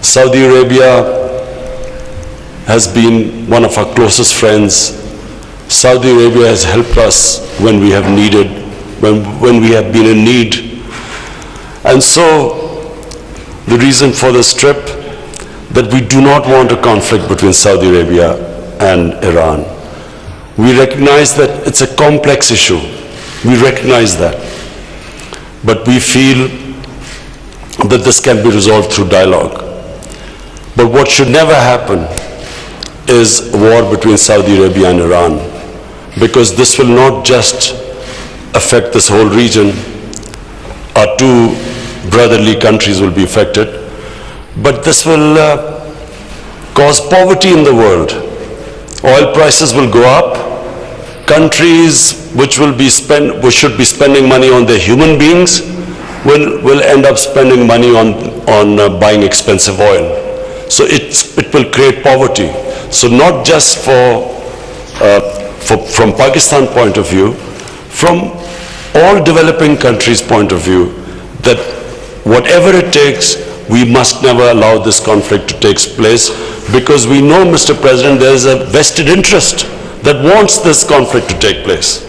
Saudi Arabia has been one of our closest friends. Saudi Arabia has helped us when we have needed, when we have been in need. And so, the reason for this trip, that we do not want a conflict between Saudi Arabia and Iran. We recognize that it's a complex issue. We recognize that. But we feel that this can be resolved through dialogue. But what should never happen is a war between Saudi Arabia and Iran, because this will not just affect this whole region. Our two brotherly countries will be affected, but this will cause poverty in the world. Oil prices will go up. Countries which should be spending money on their human beings will end up spending money on buying expensive oil. So it will create poverty. So not just from Pakistan point of view, from all developing countries' point of view, that whatever it takes, we must never allow this conflict to take place, because we know, Mr. President, there is a vested interest that wants this conflict to take place.